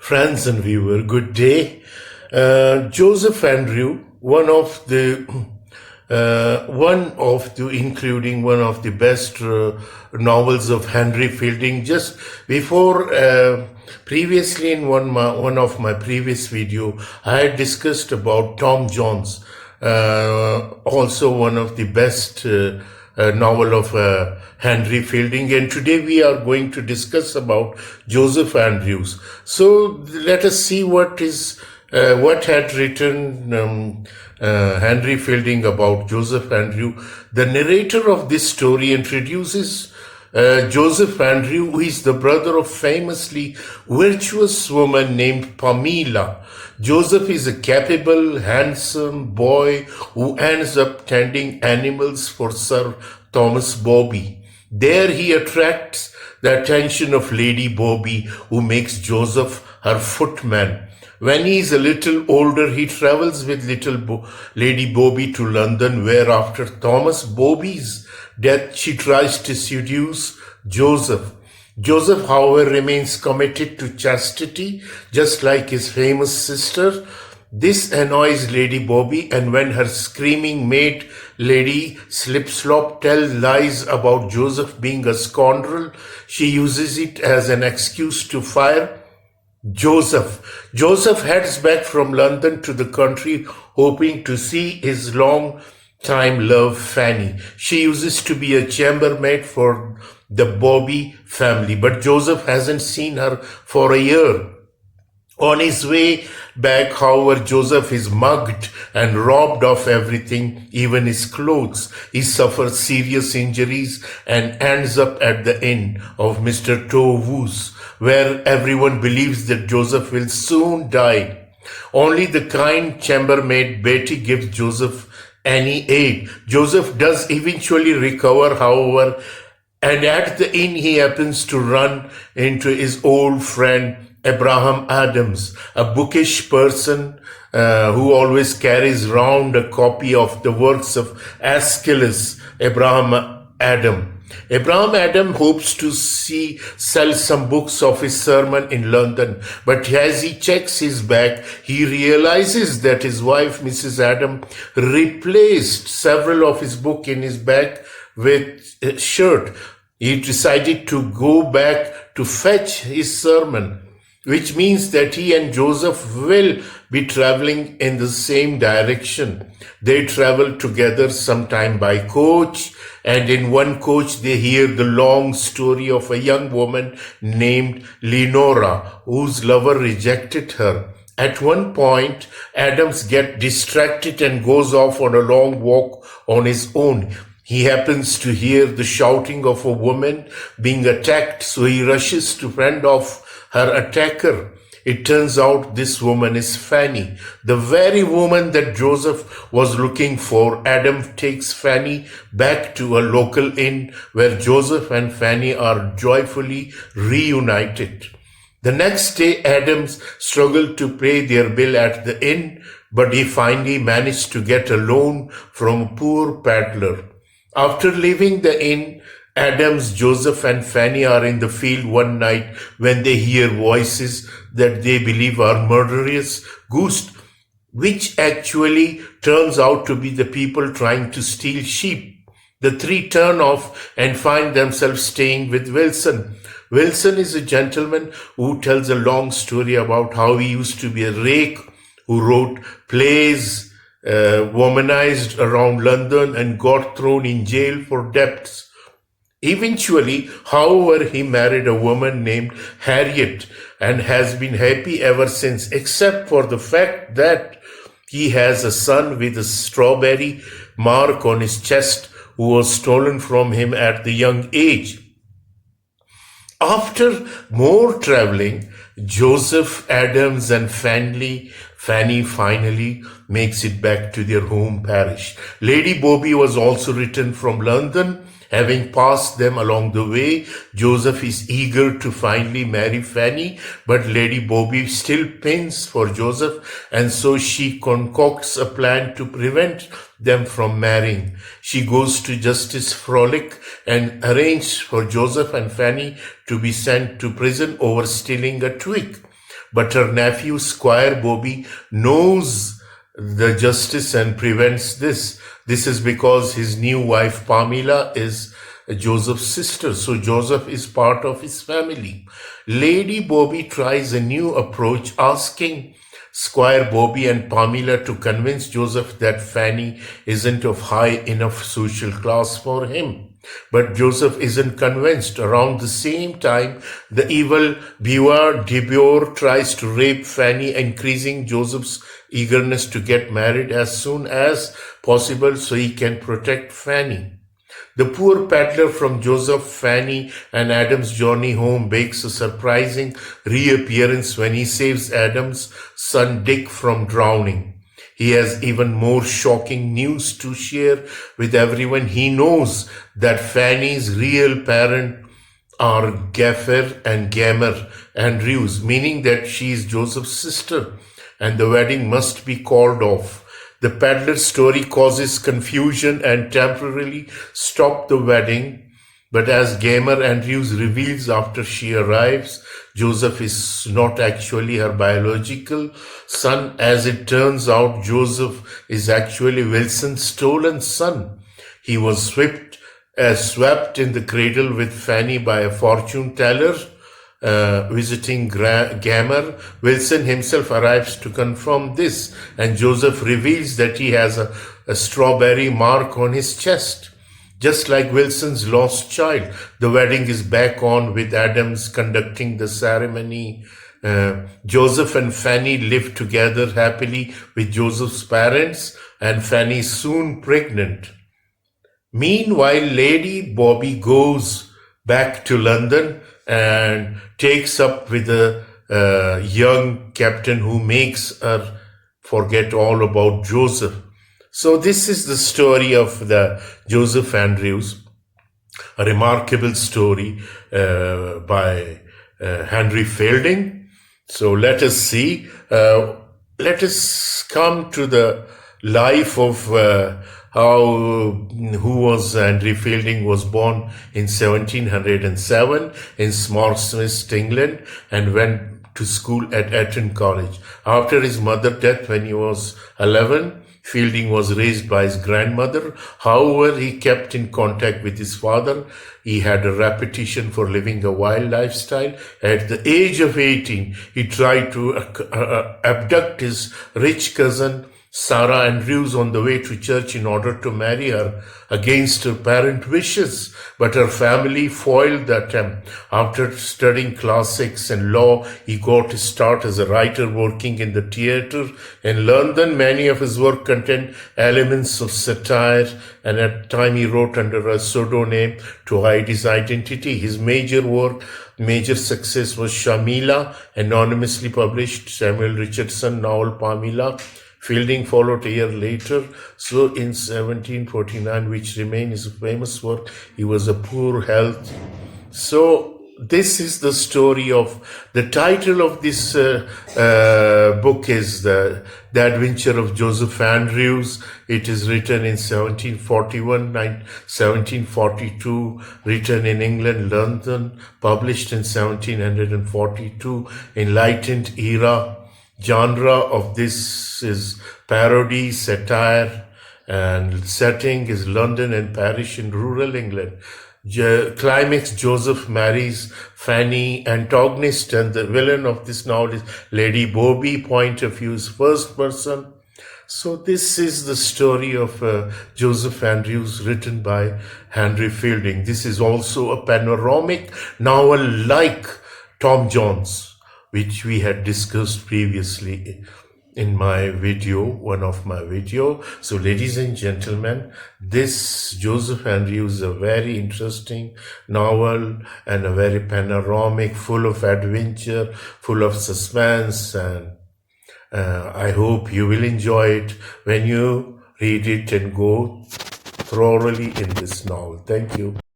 Friends and viewer, good day. Joseph Andrew, including one of the best novels of Henry Fielding. Just before, previously in one of my previous video, I had discussed about Tom Jones, also one of the best novel of Henry Fielding, and today we are going to discuss about Joseph Andrews. So let us see what had written Henry Fielding about Joseph Andrew. The narrator of this story introduces Joseph Andrew, who is the brother of famously virtuous woman named Pamela. Joseph is a capable, handsome boy who ends up tending animals for Sir Thomas Bobby. There he attracts the attention of Lady Bobby, who makes Joseph her footman. When he is a little older, he travels with Lady Bobby to London, where after Thomas Bobby's death, she tries to seduce Joseph. Joseph, however, remains committed to chastity, just like his famous sister. This annoys Lady Bobby, and when her screaming maid, Lady Slipslop, tells lies about Joseph being a scoundrel, she uses it as an excuse to fire Joseph. Joseph heads back from London to the country, hoping to see his long-time love, Fanny. She uses to be a chambermaid for the Bobby family, but Joseph hasn't seen her for a year. On his way back, however, Joseph is mugged and robbed of everything, even his clothes. He suffers serious injuries and ends up at the inn of Mr. Tovus, where everyone believes that Joseph will soon die. Only the kind chambermaid Betty gives Joseph any aid. Joseph does eventually recover, however, and at the inn he happens to run into his old friend Abraham Adams, a bookish person who always carries round a copy of the works of Aeschylus. Abraham Adam hopes to sell some books of his sermon in London, but as he checks his bag, he realizes that his wife, Mrs. Adam, replaced several of his books in his bag with a shirt. He decided to go back to fetch his sermon, which means that he and Joseph will be traveling in the same direction. They travel together sometime by coach, and in one coach they hear the long story of a young woman named Leonora, whose lover rejected her. At one point, Adams gets distracted and goes off on a long walk on his own. He happens to hear the shouting of a woman being attacked, so he rushes to fend off her attacker. It turns out this woman is Fanny, the very woman that Joseph was looking for. Adam takes Fanny back to a local inn where Joseph and Fanny are joyfully reunited. The next day, Adams struggled to pay their bill at the inn, but he finally managed to get a loan from a poor peddler. After leaving the inn, Adams, Joseph, and Fanny are in the field one night when they hear voices that they believe are murderous ghosts, which actually turns out to be the people trying to steal sheep. The three turn off and find themselves staying with Wilson. Wilson is a gentleman who tells a long story about how he used to be a rake who wrote plays, womanized around London, and got thrown in jail for debts. Eventually, however, he married a woman named Harriet and has been happy ever since, except for the fact that he has a son with a strawberry mark on his chest who was stolen from him at the young age. After more traveling, Joseph, Adams, and Fanny finally makes it back to their home parish. Lady Bobby was also returned from London. Having passed them along the way, Joseph is eager to finally marry Fanny, but Lady Bobby still pins for Joseph, and so she concocts a plan to prevent them from marrying. She goes to Justice Frolic and arranges for Joseph and Fanny to be sent to prison over stealing a twig. but her nephew, Squire Bobby, knows the justice and prevents this. This is because his new wife, Pamela, is Joseph's sister, so Joseph is part of his family. Lady Bobby tries a new approach, asking Squire Bobby and Pamela to convince Joseph that Fanny isn't of high enough social class for him. But Joseph isn't convinced. Around the same time, the evil Beaver Debure tries to rape Fanny, increasing Joseph's eagerness to get married as soon as possible so he can protect Fanny. The poor peddler from Joseph, Fanny, and Adam's journey home makes a surprising reappearance when he saves Adam's son Dick from drowning. He has even more shocking news to share with everyone. He knows that Fanny's real parents are Gaffer and Gamer Andrews, meaning that she is Joseph's sister, and the wedding must be called off. The peddler's story causes confusion and temporarily stops the wedding, but as Gamer Andrews reveals after she arrives, Joseph is not actually her biological son. As it turns out, Joseph is actually Wilson's stolen son. He was swept in the cradle with Fanny by a fortune teller visiting Gamer. Wilson himself arrives to confirm this, and Joseph reveals that he has a strawberry mark on his chest. Just like Wilson's lost child, the wedding is back on with Adams conducting the ceremony. Joseph and Fanny live together happily with Joseph's parents, and Fanny is soon pregnant. Meanwhile, Lady Bobby goes back to London and takes up with a young captain who makes her forget all about Joseph. So this is the story of the Joseph Andrews, a remarkable story by Henry Fielding. So let us see. Let us come to the life of who was Henry Fielding. Was born in 1707 in Smithsmith, England, and went to school at Eton College. After his mother's death when he was 11, Fielding was raised by his grandmother. However, he kept in contact with his father. He had a reputation for living a wild lifestyle. At the age of 18, he tried to abduct his rich cousin Sarah Andrews on the way to church in order to marry her against her parents' wishes, but her family foiled the attempt. After studying classics and law, he got his start as a writer working in the theatre in London. Many of his work contained elements of satire, and at the time he wrote under a pseudonym to hide his identity. His major success was Shamila, anonymously published Samuel Richardson novel Pamela. Fielding followed a year later, so in 1749, which remains his famous work. He was of poor health. So this is the story of, the title of this book is The Adventure of Joseph Andrews. It is written in 1741, 1742, written in England, London, published in 1742, Enlightened era. Genre of this is parody, satire, and setting is London and Paris in rural England. Climax: Joseph marries Fanny. Antagonist and the villain of this novel is Lady Bobby. Point of view is first person. So this is the story of Joseph Andrews, written by Henry Fielding. This is also a panoramic novel like Tom Jones, which we had discussed previously in my video, one of my video. So ladies and gentlemen, this Joseph Andrews is a very interesting novel and a very panoramic, full of adventure, full of suspense, and I hope you will enjoy it when you read it and go thoroughly in this novel. Thank you.